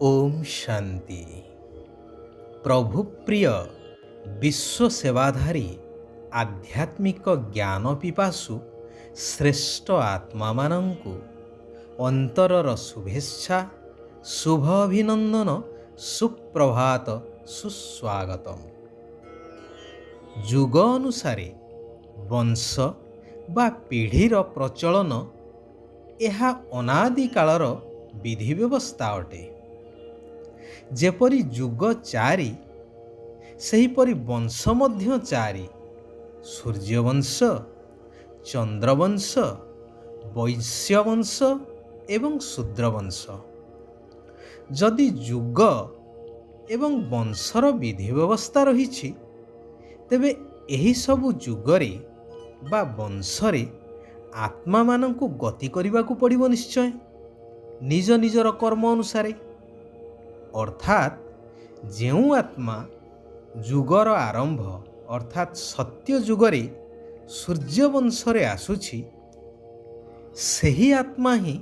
ओम शांति। प्रभु प्रिय विश्व सेवाधारी आध्यात्मिक ज्ञान पिपासु श्रेष्ठ आत्मा मानंकु अंतरर शुभेच्छा शुभ अभिनंदन सुप्रभात सुस्वागतम। जुग अनुसारे वंश बा पीढ़ीर प्रचलन यह अनादि कालर विधि व्यवस्था अटे। जेपरि जुग चारि सेहीपरि वंश मध्य चारि। सूर्यवंश, चंद्रवंश, वैश्यवंश एवं शूद्रवंश। जदि जुग एवं वंशर विधि व्यवस्था रही तेबे एही सबु जुगरे बा वंशरे आत्मा मानंकु गति करिबाकु पड़िबो निश्चय, निज निजर कर्म अनुसारे। अर्थात जेउ आत्मा जुगर आरंभ अर्थात सत्य जुगरे सूर्यवंशरे आसुछि, सेही आत्मा ही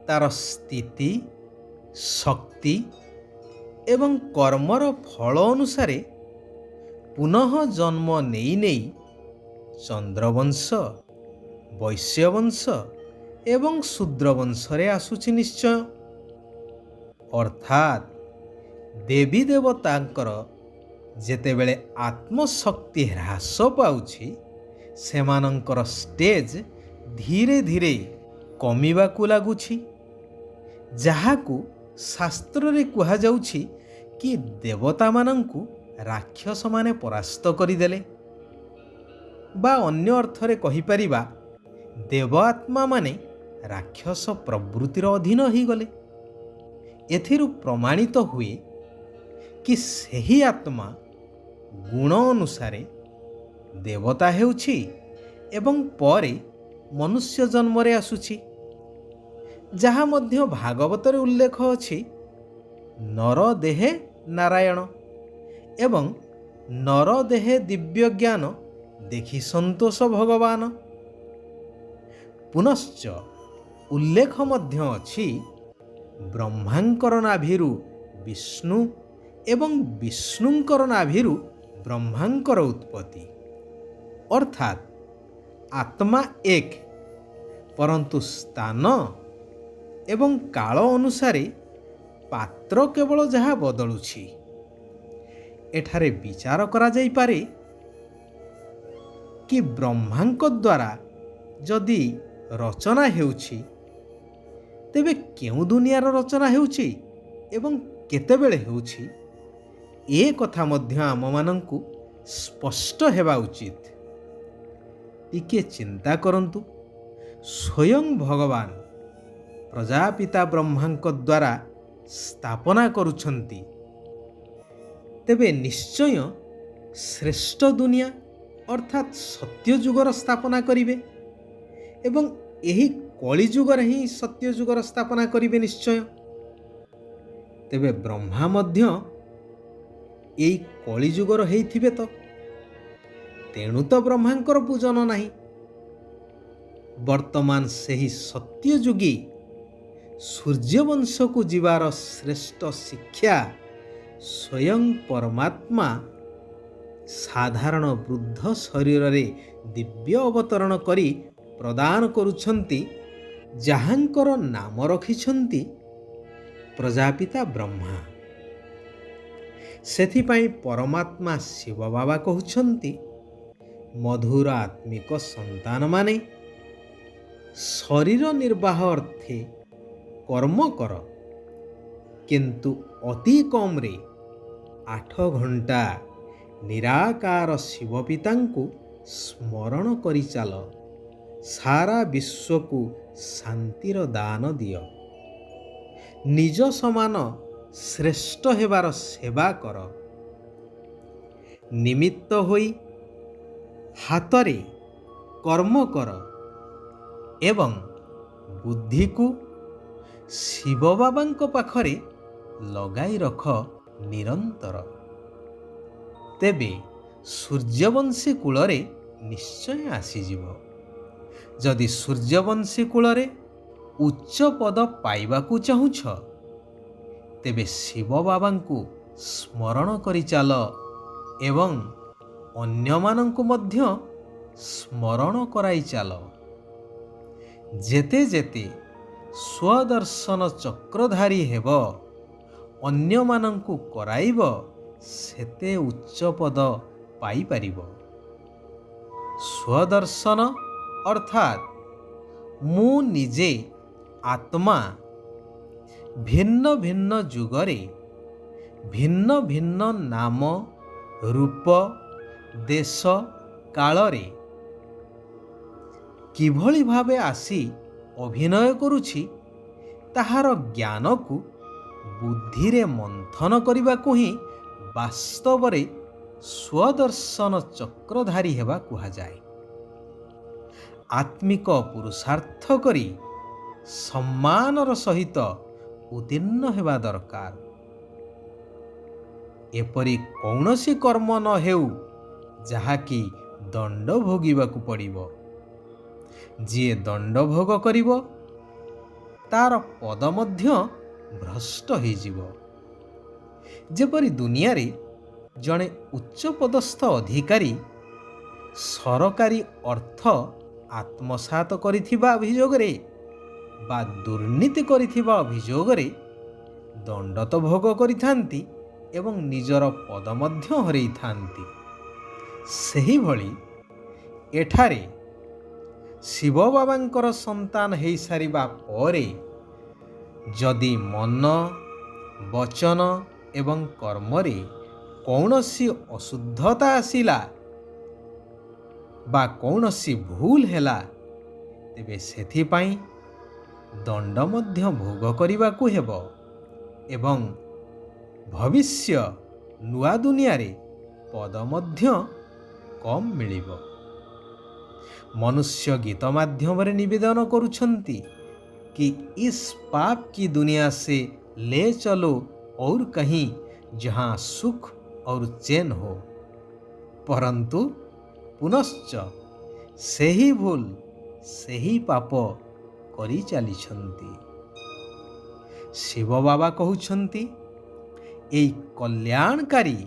तार स्थिति शक्ति एवं कर्मर फल अनुसारे पुनः जन्म नेई नेई चंद्रवंश, वैश्यवंश एवं शूद्रवंशरे आसुछि निश्चय। अर्थात देवी देवतांकर जेतेबेले आत्मशक्ति ह्रास पाउछि सेमानंकर स्टेज धीरे धीरे कमिबाकु लागुछि, जहाकु शास्त्र रे कुहा जाउछि कि देवता मानंकु राक्षस माने परास्त करिदेले, बा अन्य अर्थरे कहि परिबा देव आत्मा माने राक्षस प्रवृत्तिर अधीन ही गले। एथिरु प्रमाणित हुए कि सही आत्मा गुण अनुसारे देवता हेउछि एवं परे मनुष्य जन्मरे आसुछि, जहा मध्य भागवतरे उल्लेख अछि नर देहे नारायण एवं नर देहे दिव्य ज्ञान देखि संतोष भगवान। पुनश्च उल्लेख मध्य अछि ब्रह्मांकर नाभिरु विष्णु एवं विष्णुंकर नाभिरु ब्रह्मांकर उत्पत्ति। अर्थात आत्मा एक, परंतु स्थान एवं काल अनुसारे पात्र केवल जहा बदलुछि। एठारे विचार करा जाई पारे कि ब्रह्मांक द्वारा जदि रचना हेउछि तेबे केउ दुनियार रचना हेउछि एवं केतेबेले हेउछि ए कथा मध्य आम मानंकु स्पष्ट हेबा उचित। टिके चिंता करंतु, स्वयं भगवान प्रजापिता ब्रह्मांक द्वारा स्थापना करुछंती, तेबे निश्चय श्रेष्ठ दुनिया अर्थात सत्य जुगर स्थापना करिवे एवं एही कली जुगर ही सत्य जुगर स्थापना करिवे निश्चय। तेबे ब्रह्मा मध्य एई कली जुगर हेइथिबे तो, तेणु तो ब्रह्मांकर पूजन नाही। वर्तमान सेही सत्य जुगी सूर्यवंश को जीवार श्रेष्ठ शिक्षा स्वयं परमात्मा साधारण वृद्ध शरीर रे दिव्य अवतरण करी प्रदान करुछंती, जहांकर नाम रखिछंती प्रजापिता ब्रह्मा। सेथिपाई परमात्मा शिव बाबा कहउछंती मधुर आत्मिक संतान माने शरीर निर्वाह अर्थे कर्म कर, किंतु अति कम रे 8 घंटा निराकार शिव पितांकु स्मरण करि चाल, सारा विश्व को शांतिर दान दियो, निज समान श्रेष्ठ हेबार सेवा कर, निमित्त होई हातरे कर्म कर एवं बुद्धि को शिव बाबांको पाखरे लगाई रख निरंतर। तेबे सूर्यवंशी कूलरे निश्चय आसीजिव। जदि सूर्यवंशी कूलरे उच्च पद पाइबाकू चाहुछ ତେବେ ଶିବ ବାବାଙ୍କୁ ସ୍ମରଣ କରି ଚାଲ ଏବଂ ଅନ୍ୟମାନଙ୍କୁ ମଧ୍ୟ ସ୍ମରଣ କରାଇ ଚାଲ। ଯେତେ ଯେତେ ସ୍ୱଦର୍ଶନ ଚକ୍ରଧାରୀ ହେବ, ଅନ୍ୟମାନଙ୍କୁ କରାଇବ, ସେତେ ଉଚ୍ଚ ପଦ ପାଇପାରିବ। ସ୍ୱଦର୍ଶନ ଅର୍ଥାତ୍ ମୁଁ ନିଜେ ଆତ୍ମା ଭିନ୍ନ ଭିନ୍ନ ଯୁଗରେ ଭିନ୍ନ ଭିନ୍ନ ନାମ, ରୂପ, ଦେଶ, କାଳରେ କିଭଳି ଭାବେ ଆସି ଅଭିନୟ କରୁଛି, ତାହାର ଜ୍ଞାନକୁ ବୁଦ୍ଧିରେ ମନ୍ଥନ କରିବାକୁ ହିଁ ବାସ୍ତବରେ ସ୍ୱଦର୍ଶନ ଚକ୍ରଧାରୀ ହେବା କୁହାଯାଏ। ଆତ୍ମିକ ପୁରୁଷାର୍ଥ କରି ସମ୍ମାନର ସହିତ ଉତ୍ତୀର୍ଣ୍ଣ ହେବା ଦରକାର। ଏପରି କୌଣସି କର୍ମ ନ ହେଉ ଯାହାକି ଦଣ୍ଡ ଭୋଗିବାକୁ ପଡ଼ିବ। ଯିଏ ଦଣ୍ଡ ଭୋଗ କରିବ, ତାର ପଦ ମଧ୍ୟ ଭ୍ରଷ୍ଟ ହୋଇଯିବ। ଯେପରି ଦୁନିଆରେ ଜଣେ ଉଚ୍ଚପଦସ୍ଥ ଅଧିକାରୀ ସରକାରୀ ଅର୍ଥ ଆତ୍ମସାତ କରିଥିବା ଅଭିଯୋଗରେ ବା ଦୁର୍ନୀତି କରିଥିବା ଅଭିଯୋଗରେ ଦଣ୍ଡ ତ ଭୋଗ କରିଥାନ୍ତି ଏବଂ ନିଜର ପଦ ମଧ୍ୟ ହରାଇଥାନ୍ତି, ସେହିଭଳି ଏଠାରେ ଶିବ ବାବାଙ୍କର ସନ୍ତାନ ହୋଇସାରିବା ପରେ ଯଦି ମନ, ବଚନ ଏବଂ କର୍ମରେ କୌଣସି ଅଶୁଦ୍ଧତା ଆସିଲା ବା କୌଣସି ଭୁଲ ହେଲା, ତେବେ ସେଥିପାଇଁ ଦଣ୍ଡ ମଧ୍ୟ ଭୋଗ କରିବାକୁ ହେବ ଏବଂ ଭବିଷ୍ୟ ନୂଆ ଦୁନିଆରେ ପଦ ମଧ୍ୟ କମ୍ ମିଳିବ। ମନୁଷ୍ୟ ଗୀତ ମାଧ୍ୟମରେ ନିବେଦନ କରୁଛନ୍ତି कि इस पाप की दुनिया से ले चलो और कहीं जहाँ सुख और चैन हो। परंतु पुनश्च ସେହି ଭୁଲ ସେହି ପାପ କରି ଚାଲିଛନ୍ତି। ଶିବ ବାବା କହୁଛନ୍ତି, ଏହି କଲ୍ୟାଣକାରୀ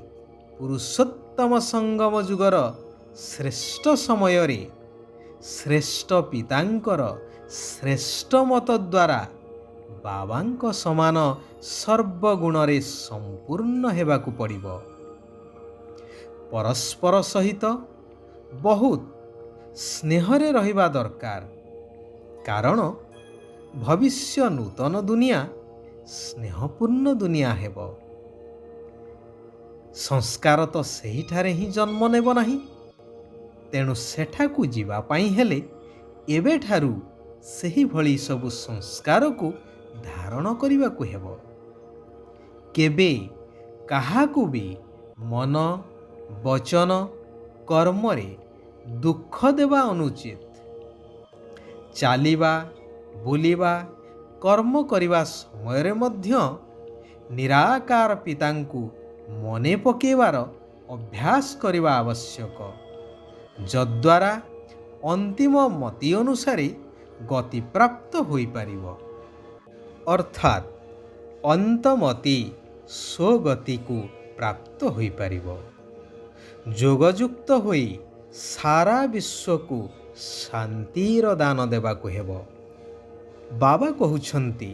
ପୁରୁଷୋତ୍ତମ ସଙ୍ଗମ ଯୁଗର ଶ୍ରେଷ୍ଠ ସମୟରେ ଶ୍ରେଷ୍ଠ ପିତାଙ୍କର ଶ୍ରେଷ୍ଠ ମତ ଦ୍ୱାରା ବାବାଙ୍କ ସମାନ ସର୍ବଗୁଣରେ ସମ୍ପୂର୍ଣ୍ଣ ହେବାକୁ ପଡ଼ିବ। ପରସ୍ପର ସହିତ ବହୁତ ସ୍ନେହରେ ରହିବା ଦରକାର, କାରଣ ଭବିଷ୍ୟ ନୂତନ ଦୁନିଆ ସ୍ନେହପୂର୍ଣ୍ଣ ଦୁନିଆ ହେବ। ସଂସ୍କାର ତ ସେହିଠାରେ ହିଁ ଜନ୍ମ ନେବ ନାହିଁ, ତେଣୁ ସେଠାକୁ ଯିବା ପାଇଁ ହେଲେ ଏବେଠାରୁ ସେହିଭଳି ସବୁ ସଂସ୍କାରକୁ ଧାରଣ କରିବାକୁ ହେବ। କେବେ କାହାକୁ ବି ମନ, ବଚନ, କର୍ମରେ ଦୁଃଖ ଦେବା ଅନୁଚିତ। ଚାଲିବା, ବୁଲିବା, କର୍ମ କରିବା ସମୟରେ ମଧ୍ୟ ନିରାକାର ପିତାଙ୍କୁ ମନେ ପକାଇବାର ଅଭ୍ୟାସ କରିବା ଆବଶ୍ୟକ, ଯଦ୍ୱାରା ଅନ୍ତିମ ମତି ଅନୁସାରେ ଗତିପ୍ରାପ୍ତ ହୋଇପାରିବ। ଅର୍ଥାତ୍ ଅନ୍ତମତି ସ୍ୱଗତିକୁ ପ୍ରାପ୍ତ ହୋଇପାରିବ। ଯୋଗଯୁକ୍ତ ହୋଇ ସାରା ବିଶ୍ୱକୁ ଶାନ୍ତିର ଦାନ ଦେବାକୁ ହେବ। ବାବା କହୁଛନ୍ତି,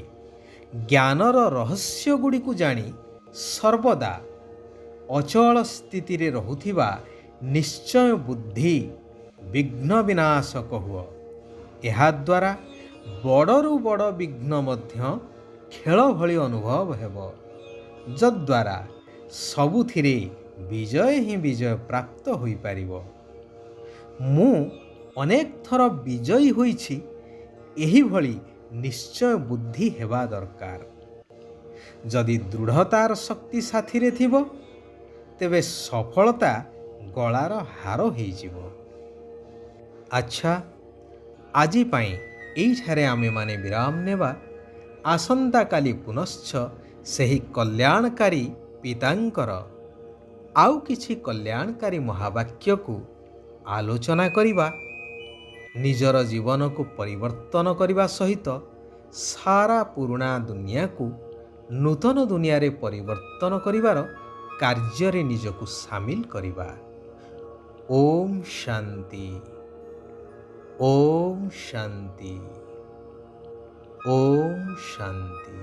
ଜ୍ଞାନର ରହସ୍ୟ ଗୁଡ଼ିକୁ ଜାଣି ସର୍ବଦା ଅଚଳ ସ୍ଥିତିରେ ରହୁଥିବା ନିଶ୍ଚୟ ବୁଦ୍ଧି ବିଘ୍ନ ବିନାଶକ ହୁଅ। ଏହାଦ୍ୱାରା ବଡ଼ରୁ ବଡ଼ ବିଘ୍ନ ମଧ୍ୟ ଖେଳ ଭଳି ଅନୁଭବ ହେବ, ଯଦ୍ୱାରା ସବୁଥିରେ ବିଜୟ ହିଁ ବିଜୟ ପ୍ରାପ୍ତ ହୋଇପାରିବ। ମୁଁ ଅନେକ ଥର ବିଜୟୀ ହୋଇଛି, ଏହିଭଳି ନିଶ୍ଚୟ ବୁଦ୍ଧି ହେବା ଦରକାର। ଯଦି ଦୃଢ଼ତାର ଶକ୍ତି ସାଥିରେ ଥିବ, ତେବେ ସଫଳତା ଗଳାର ହାର ହୋଇଯିବ। ଆଚ୍ଛା, ଆଜି ପାଇଁ ଏଇଠାରେ ଆମେମାନେ ବିରାମ ନେବା। ଆସନ୍ତାକାଲି ପୁନଶ୍ଚ ସେହି କଲ୍ୟାଣକାରୀ ପିତାଙ୍କର ଆଉ କିଛି କଲ୍ୟାଣକାରୀ ମହାବାକ୍ୟକୁ ଆଲୋଚନା କରିବା। ନିଜର ଜୀବନକୁ ପରିବର୍ତ୍ତନ କରିବା ସହିତ ସାରା ପୁରୁଣା ଦୁନିଆକୁ ନୂତନ ଦୁନିଆରେ ପରିବର୍ତ୍ତନ କରିବାର କାର୍ଯ୍ୟରେ ନିଜକୁ ସାମିଲ କରିବା। ଓମ୍ ଶାନ୍ତି। ଓମ୍ ଶାନ୍ତି। ଓମ୍ ଶାନ୍ତି।